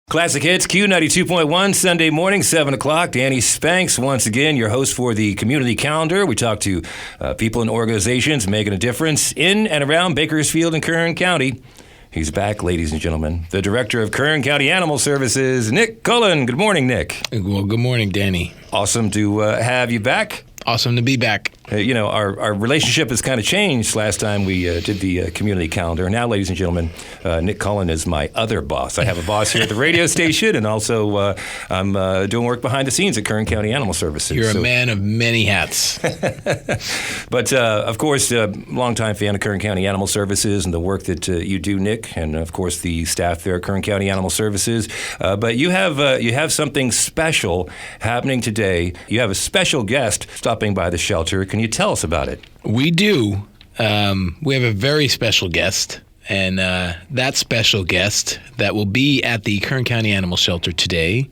Classic Hits, Q92.1, Sunday morning, 7 o'clock. Danny Spanks, once again, your host for the community calendar. We talk to people and organizations making a difference in and around Bakersfield and Kern County. He's back, ladies and gentlemen. The Director of Kern County Animal Services, Nick Cullen. Good morning, Nick. Well, good morning, Danny. Awesome to have you back. Awesome to be back. Our relationship has kind of changed last time we did the community calendar. Now, ladies and gentlemen, Nick Cullen is my other boss. I have a boss here at the radio station, and also I'm doing work behind the scenes at Kern County Animal Services. You're a man of many hats. But, of course, longtime fan of Kern County Animal Services and the work that you do, Nick, and, of course, the staff there at Kern County Animal Services. But you have something special happening today. You have a special guest stopping by the shelter. Can you tell us about it? We do. We have a very special guest, and that special guest that will be at the Kern County Animal Shelter today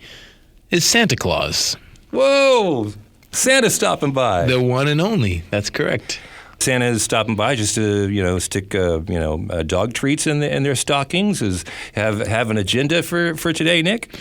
is Santa Claus. Whoa! Santa's stopping by. The one and only. That's correct. Santa is stopping by just to stick dog treats in their stockings. Have an agenda for today, Nick?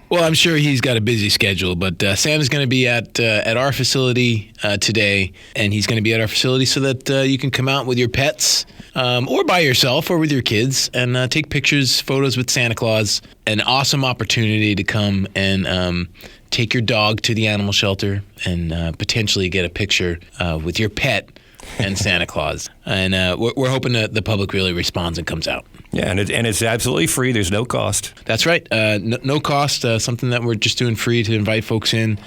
Well, I'm sure he's got a busy schedule, but Santa's going to be at our facility today, and he's going to be at our facility so that you can come out with your pets or by yourself or with your kids and take pictures, photos with Santa Claus. An awesome opportunity to come and take your dog to the animal shelter and potentially get a picture with your pet and Santa Claus. And we're hoping that the public really responds and comes out. Yeah, and it's absolutely free. There's no cost. That's right. No cost, something that we're just doing free to invite folks in,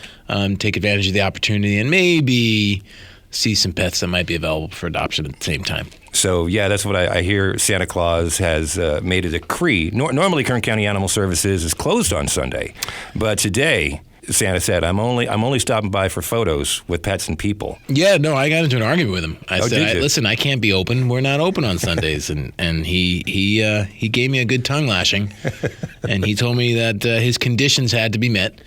take advantage of the opportunity, and maybe see some pets that might be available for adoption at the same time. So, yeah, that's what I hear. Santa Claus has made a decree. Normally, Kern County Animal Services is closed on Sunday, but today Santa said, I'm only stopping by for photos with pets and people. Yeah, no, I got into an argument with him. I said, did you? Listen, I can't be open. We're not open on Sundays. and he gave me a good tongue lashing. And he told me that his conditions had to be met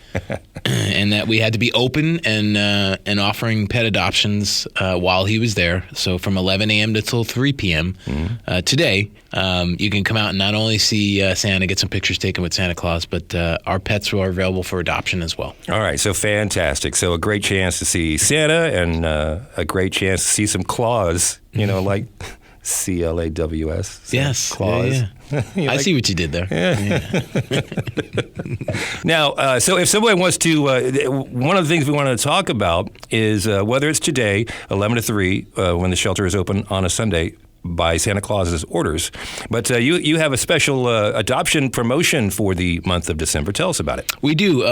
and that we had to be open and offering pet adoptions while he was there. So from 11 a.m. till 3 p.m. Today, you can come out and not only see Santa, get some pictures taken with Santa Claus, but our pets are available for adoption as well. All right, so fantastic. So a great chance to see Santa and a great chance to see some claws, like CLAWS. Yes. Claws. Yeah. I see what you did there. Yeah. Now, so if somebody wants to, one of the things we wanted to talk about is whether it's today, 11 to 3, when the shelter is open on a Sunday, by Santa Claus's orders. But you have a special adoption promotion for the month of December. Tell us about it. We do.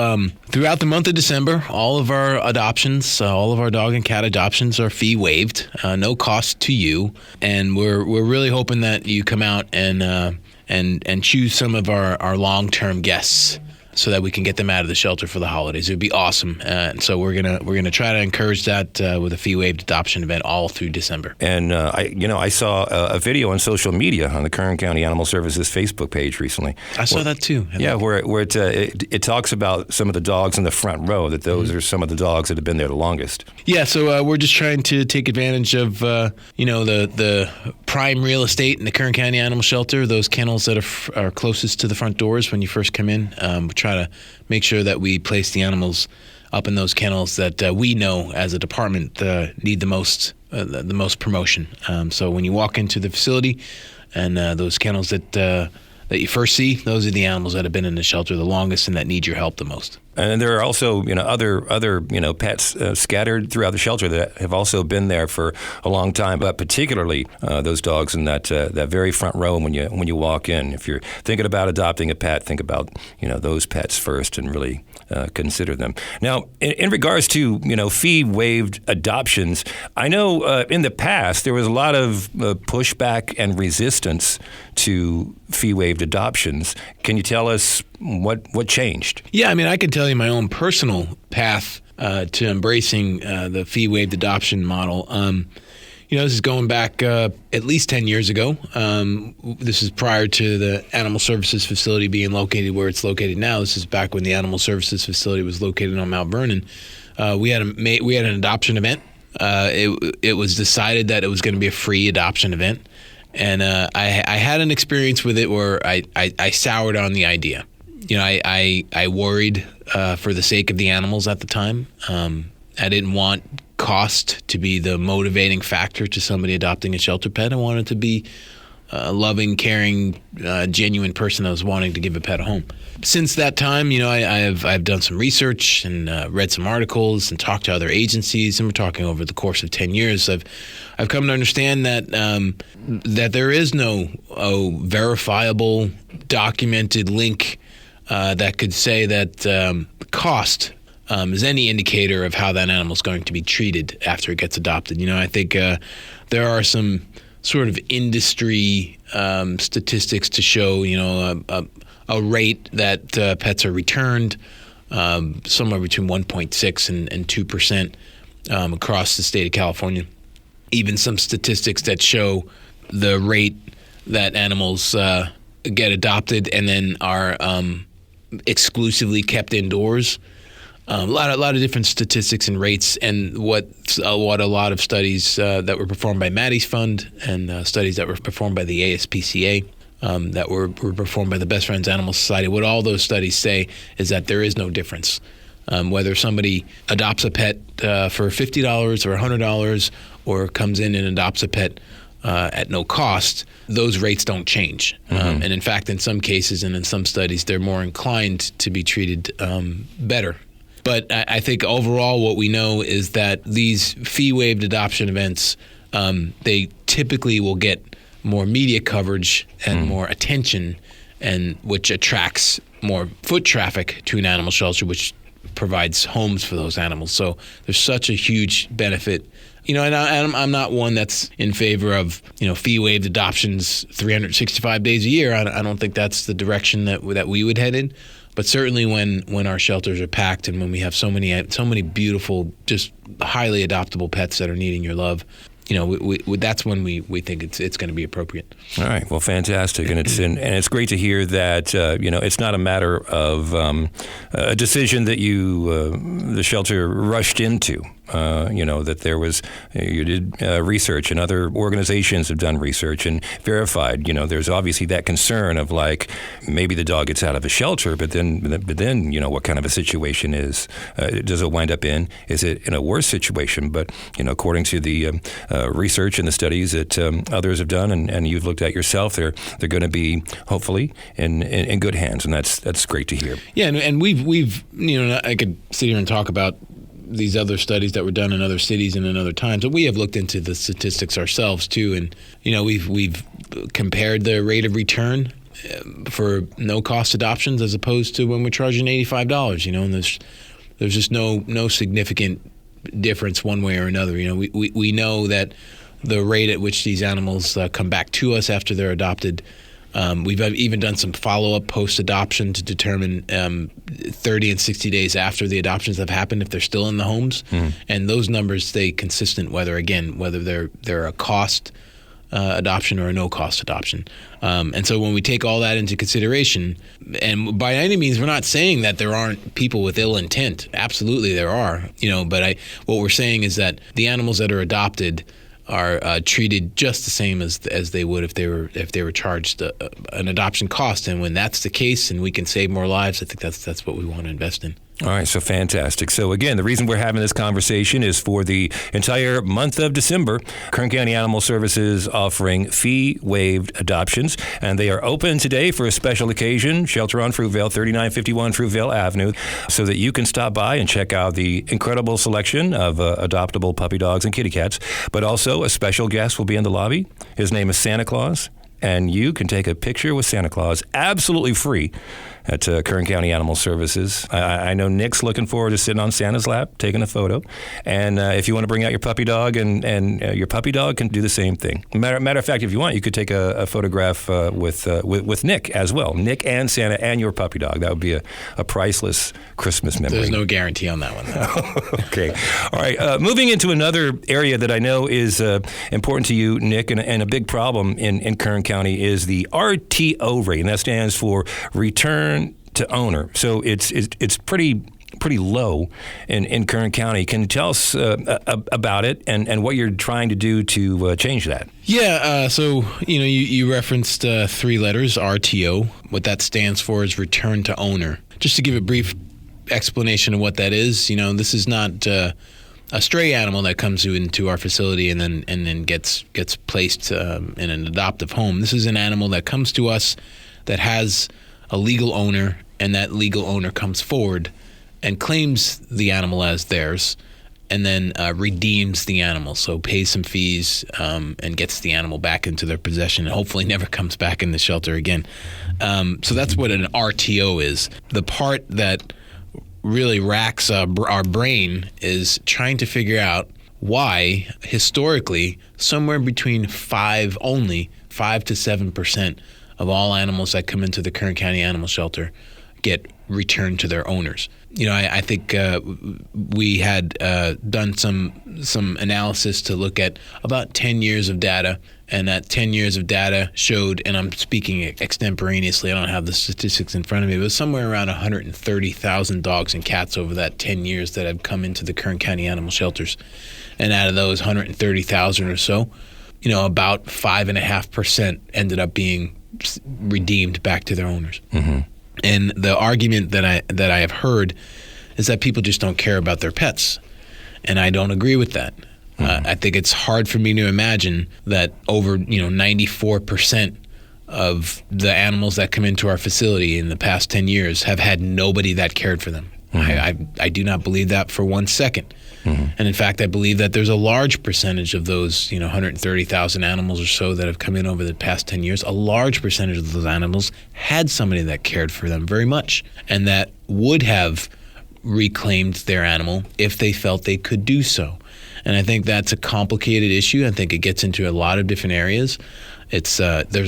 Throughout the month of December, all of our adoptions, all of our dog and cat adoptions are fee waived, no cost to you. And we're really hoping that you come out and choose some of our long-term guests, so that we can get them out of the shelter for the holidays. It would be awesome. And so we're gonna try to encourage that with a fee waived adoption event all through December. And I saw a video on social media on the Kern County Animal Services Facebook page recently. I saw that too. Yeah, where it talks about some of the dogs in the front row, that those are some of the dogs that have been there the longest. Yeah, so we're just trying to take advantage of the prime real estate in the Kern County Animal Shelter, those kennels that are closest to the front doors when you first come in. We try to make sure that we place the animals up in those kennels that we know as a department need the most promotion. So when you walk into the facility and those kennels that you first see, those are the animals that have been in the shelter the longest and that need your help the most. And there are also, other pets scattered throughout the shelter that have also been there for a long time. But particularly those dogs in that very front row when you walk in. If you're thinking about adopting a pet, think about those pets first and really consider them. Now, in regards to fee waived adoptions, I know in the past there was a lot of pushback and resistance to fee waived adoptions. Can you tell us what changed? Yeah, I can tell you my own personal path to embracing the fee waived adoption model. This is going back at least 10 years ago. This is prior to the Animal Services facility being located where it's located now. This is back when the Animal Services facility was located on Mount Vernon. We had an adoption event. It was decided that it was going to be a free adoption event. And I had an experience with it where I soured on the idea. I worried for the sake of the animals at the time. I didn't want cost to be the motivating factor to somebody adopting a shelter pet. I wanted to be a loving, caring, genuine person that was wanting to give a pet a home. Since that time, I've done some research and read some articles and talked to other agencies, and we're talking over the course of 10 years. I've come to understand that that there is no verifiable, documented link that could say that cost is any indicator of how that animal is going to be treated after it gets adopted. I think there are some sort of industry statistics to show, a rate that pets are returned, somewhere between 1.6 and 2% across the state of California. Even some statistics that show the rate that animals get adopted and then are exclusively kept indoors. A lot of different statistics and rates, and what a lot of studies that were performed by Maddie's Fund and studies that were performed by the ASPCA that were performed by the Best Friends Animal Society. What all those studies say is that there is no difference. Whether somebody adopts a pet for $50 or $100 or comes in and adopts a pet at no cost, those rates don't change. And in fact, in some cases and in some studies, they're more inclined to be treated better. But I think overall what we know is that these fee-waived adoption events, they typically will get more media coverage and more attention, and which attracts more foot traffic to an animal shelter, which provides homes for those animals. So there's such a huge benefit. And I'm not one that's in favor of, fee-waived adoptions 365 days a year. I don't think that's the direction that we would head in. But certainly when our shelters are packed and when we have so many beautiful, just highly adoptable pets that are needing your love, that's when we think it's going to be appropriate. All right. Well, fantastic. And it's great to hear that, it's not a matter of a decision that the shelter rushed into. That there was, you did research, and other organizations have done research and verified, there's obviously that concern of like, maybe the dog gets out of a shelter, but then, what kind of a situation does it wind up in? Is it in a worse situation? But, according to the research and the studies that others have done and you've looked at yourself, they're going to be hopefully in good hands. And that's great to hear. Yeah. And we've, I could sit here and talk about these other studies that were done in other cities and in other times, but we have looked into the statistics ourselves too, and we've compared the rate of return for no cost adoptions as opposed to when we're charging $85. And there's just no significant difference one way or another. We know that the rate at which these animals come back to us after they're adopted. We've even done some follow-up post-adoption to determine 30 and 60 days after the adoptions have happened if they're still in the homes. And those numbers stay consistent whether they're a cost adoption or a no-cost adoption. And so when we take all that into consideration, and by any means we're not saying that there aren't people with ill intent. Absolutely there are. But what we're saying is that the animals that are adopted are treated just the same as they would if they were charged an adoption cost. And when that's the case and we can save more lives, I think that's what we want to invest in. All right, so fantastic. So again, the reason we're having this conversation is for the entire month of December, Kern County Animal Services offering fee-waived adoptions, and they are open today for a special occasion, Shelter on Fruitvale, 3951 Fruitvale Avenue, so that you can stop by and check out the incredible selection of adoptable puppy dogs and kitty cats. But also, a special guest will be in the lobby. His name is Santa Claus, and you can take a picture with Santa Claus absolutely free at Kern County Animal Services. I know Nick's looking forward to sitting on Santa's lap, taking a photo. And if you want to bring out your puppy dog, and your puppy dog can do the same thing. Matter of fact, if you want, you could take a photograph with Nick as well. Nick and Santa and your puppy dog. That would be a priceless Christmas memory. There's no guarantee on that one, though. Okay. All right. Moving into another area that I know is important to you, Nick, and a big problem in Kern County is the RTO rate, and that stands for Return to Owner. So it's pretty pretty low in Kern County. Can you tell us about it and what you're trying to do to change that? Yeah, so you referenced 3 letters, RTO. What that stands for is return to owner. Just to give a brief explanation of what that is, this is not a stray animal that comes into our facility and then gets placed in an adoptive home. This is an animal that comes to us that has a legal owner, and that legal owner comes forward and claims the animal as theirs, and then redeems the animal, so pays some fees and gets the animal back into their possession, and hopefully never comes back in the shelter again. So that's what an RTO is. The part that really racks our brain is trying to figure out why, historically, somewhere between 5 to 7% of all animals that come into the Kern County Animal Shelter get returned to their owners. I think we had done some analysis to look at about 10 years of data, and that 10 years of data showed, and I'm speaking extemporaneously, I don't have the statistics in front of me, but it was somewhere around 130,000 dogs and cats over that 10 years that have come into the Kern County Animal Shelters. And out of those 130,000 or so, about 5.5% ended up being redeemed back to their owners. Mm-hmm. And the argument that I have heard is that people just don't care about their pets, and I don't agree with that. Mm-hmm. I think it's hard for me to imagine that over 94% of the animals that come into our facility in the past 10 years have had nobody that cared for them. Mm-hmm. I do not believe that for 1 second. Mm-hmm. And in fact, I believe that there's a large percentage of those 130,000 animals or so that have come in over the past 10 years. A large percentage of those animals had somebody that cared for them very much, and that would have reclaimed their animal if they felt they could do so. And I think that's a complicated issue. I think it gets into a lot of different areas. There's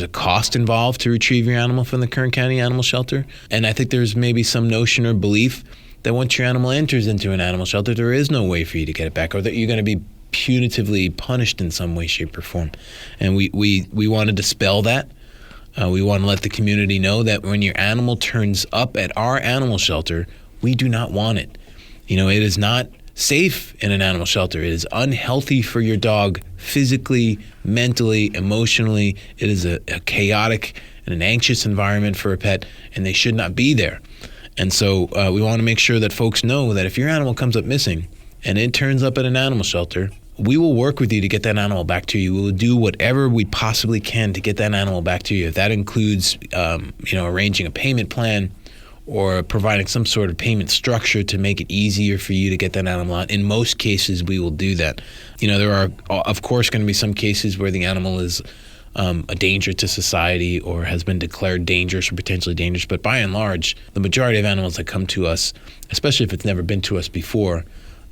a cost involved to retrieve your animal from the Kern County Animal Shelter, and I think there's maybe some notion or belief that once your animal enters into an animal shelter, there is no way for you to get it back, or that you're going to be punitively punished in some way, shape, or form. And we want to dispel that. We want to let the community know that when your animal turns up at our animal shelter, we do not want it. It is not safe in an animal shelter. It is unhealthy for your dog physically, mentally, emotionally. It is a chaotic and an anxious environment for a pet, and they should not be there. And so we want to make sure that folks know that if your animal comes up missing and it turns up at an animal shelter, we will work with you to get that animal back to you. We will do whatever we possibly can to get that animal back to you. If that includes, arranging a payment plan or providing some sort of payment structure to make it easier for you to get that animal out. In most cases, we will do that. There are, of course, going to be some cases where the animal is a danger to society or has been declared dangerous or potentially dangerous. But by and large, the majority of animals that come to us, especially if it's never been to us before,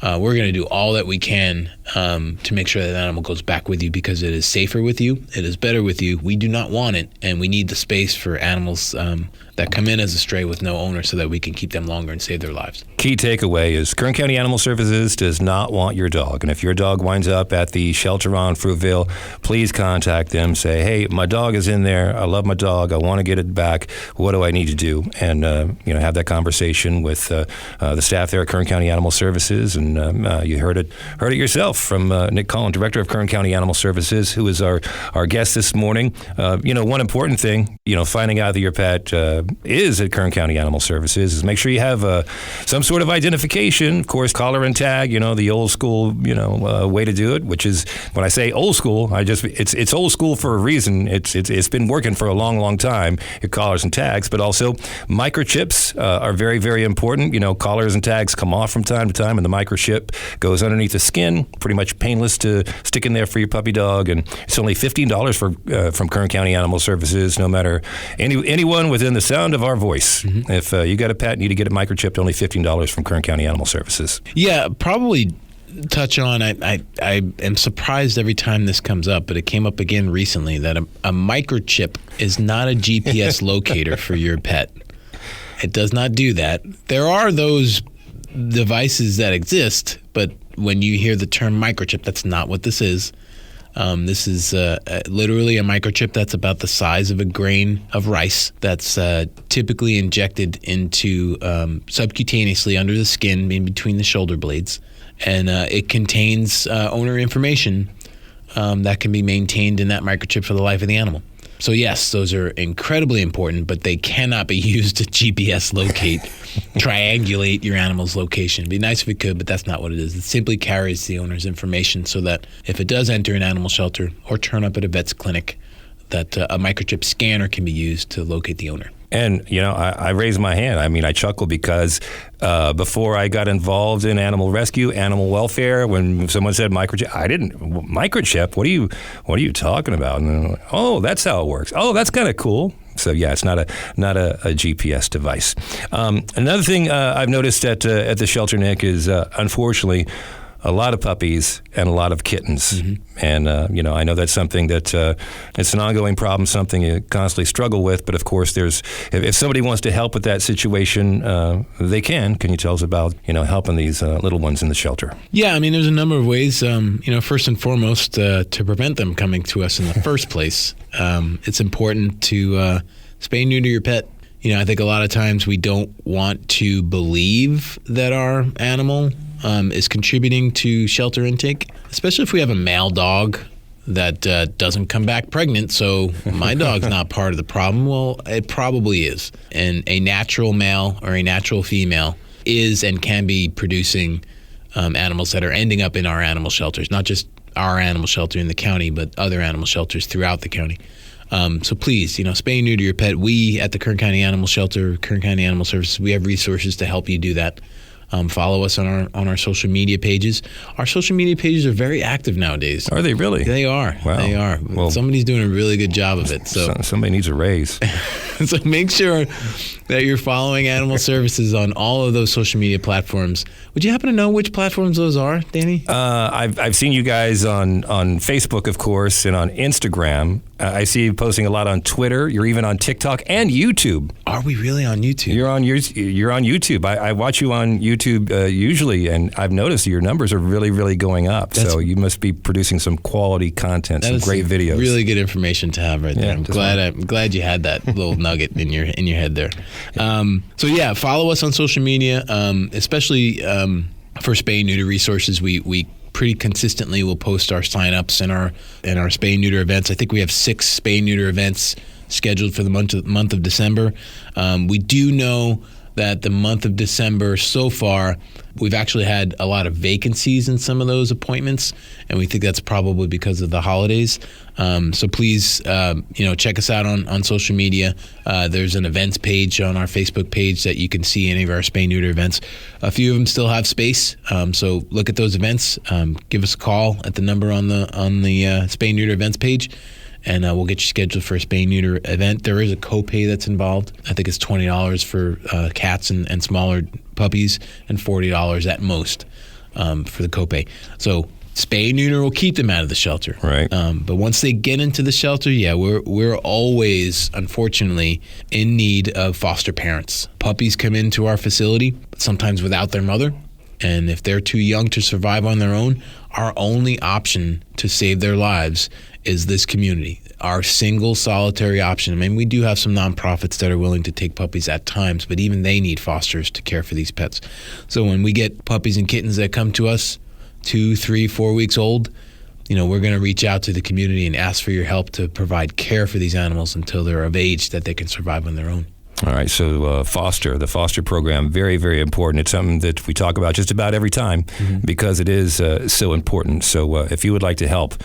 we're going to do all that we can to make sure that animal goes back with you, because it is safer with you, it is better with you. We do not want it, and we need the space for animals that come in as a stray with no owner so that we can keep them longer and save their lives. Key takeaway is Kern County Animal Services does not want your dog. And if your dog winds up at the shelter on Fruitvale, please contact them. Say, hey, my dog is in there. I love my dog. I want to get it back. What do I need to do? And, have that conversation with the staff there at Kern County Animal Services. And you heard it yourself from Nick Collin, Director of Kern County Animal Services, who is our guest this morning. One important thing, finding out that your pet is at Kern County Animal Services is make sure you have some sort of identification. Of course, collar and tag, the old school, way to do it, which is, when I say old school, it's old school for a reason. It's been working for a long, long time, your collars and tags, but also microchips are very, very important. Collars and tags come off from time to time, and the microchip goes underneath the skin, pretty much painless to stick in there for your puppy dog, and it's only $15 from Kern County Animal Services, no matter anyone within the sound of our voice. Mm-hmm. If you got a pet, need to get it microchipped, only $15 from Kern County Animal Services. Yeah, probably touch on, I am surprised every time this comes up, but it came up again recently, that a microchip is not a GPS locator for your pet. It does not do that. There are those devices that exist, but when you hear the term microchip, that's not what this is. This is literally a microchip that's about the size of a grain of rice that's typically injected into subcutaneously under the skin in between the shoulder blades. And it contains owner information that can be maintained in that microchip for the life of the animal. So yes, those are incredibly important, but they cannot be used to GPS locate, triangulate your animal's location. It'd be nice if it could, but that's not what it is. It simply carries the owner's information so that if it does enter an animal shelter or turn up at a vet's clinic, that a microchip scanner can be used to locate the owner. And, I raised my hand. I mean, I chuckle because before I got involved in animal rescue, animal welfare, when someone said microchip, I didn't, microchip? What are you talking about? And like, oh, that's how it works. Oh, that's kind of cool. So yeah, it's not a GPS device. Another thing I've noticed at the shelter, Nick, is unfortunately a lot of puppies and a lot of kittens. Mm-hmm. And, I know that's something that it's an ongoing problem, something you constantly struggle with. But, of course, if somebody wants to help with that situation, they can. Can you tell us about, helping these little ones in the shelter? Yeah, I mean, there's a number of ways. First and foremost, to prevent them coming to us in the first place, it's important to spay and neuter your pet. I think a lot of times we don't want to believe that our animal is contributing to shelter intake, especially if we have a male dog that doesn't come back pregnant. So my dog's not part of the problem. Well, it probably is. And a natural male or a natural female is and can be producing animals that are ending up in our animal shelters, not just our animal shelter in the county, but other animal shelters throughout the county. So please, spay and neuter your pet. We at the Kern County Animal Shelter, Kern County Animal Services, we have resources to help you do that. Follow us on our social media pages. Our social media pages are very active nowadays. Are they really? They are. Wow. They are. Well, somebody's doing a really good job of it. So somebody needs a raise. So make sure that you're following Animal Services on all of those social media platforms. Would you happen to know which platforms those are, Danny? I've seen you guys on Facebook, of course, and on Instagram. I see you posting a lot on Twitter. You're even on TikTok and YouTube. Are we really on YouTube? You're on YouTube. I watch you on YouTube usually, and I've noticed your numbers are really, really going up. So you must be producing some quality content, some great videos. Really good information to have right there. I'm glad you had that little nugget in your head there. So yeah, follow us on social media, especially for spay and neuter resources. We pretty consistently will post our sign-ups and our spay and neuter events. I think we have 6 spay and neuter events scheduled for the month of December. We do know that the month of December so far, we've actually had a lot of vacancies in some of those appointments, and we think that's probably because of the holidays. So please, check us out on social media. There's an events page on our Facebook page that you can see any of our spay neuter events. A few of them still have space, so look at those events. Give us a call at the number on the spay neuter events page, and we'll get you scheduled for a spay neuter event. There is a copay that's involved. I think it's $20 for cats and smaller puppies, and $40 at most for the copay. So spay neuter will keep them out of the shelter. Right. But once they get into the shelter, yeah, we're always, unfortunately, in need of foster parents. Puppies come into our facility, sometimes without their mother. And if they're too young to survive on their own, our only option to save their lives is this community. Our single solitary option. I mean, we do have some nonprofits that are willing to take puppies at times, but even they need fosters to care for these pets. So when we get puppies and kittens that come to us 2, 3, 4 weeks old, we're going to reach out to the community and ask for your help to provide care for these animals until they're of age that they can survive on their own. All right, so the foster program, very, very important. It's something that we talk about just about every time because it is so important. So if you would like to help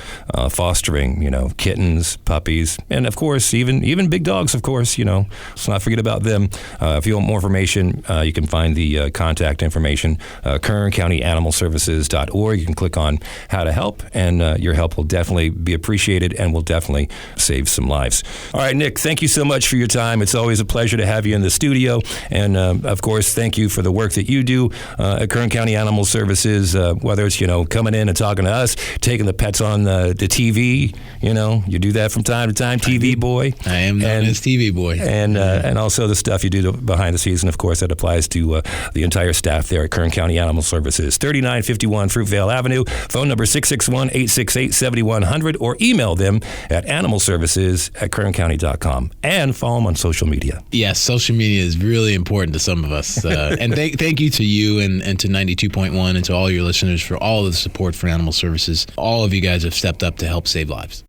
fostering, kittens, puppies, and of course, even big dogs, of course, let's not forget about them. If you want more information, you can find the contact information, KernCountyAnimalServices.org. You can click on how to help, and your help will definitely be appreciated and will definitely save some lives. All right, Nick, thank you so much for your time. It's always a pleasure to to have you in the studio. And, of course, thank you for the work that you do at Kern County Animal Services, whether it's, coming in and talking to us, taking the pets on the TV. You do that from time to time, TV boy. I am known as TV boy. And also the stuff you do behind the scenes. And, of course, that applies to the entire staff there at Kern County Animal Services. 3951 Fruitvale Avenue. Phone number 661-868-7100, or email them at animalservices@kerncounty.com, and follow them on social media. Yes, social media is really important to some of us. And thank you to you and to 92.1 and to all your listeners for all of the support for Animal Services. All of you guys have stepped up to help save lives.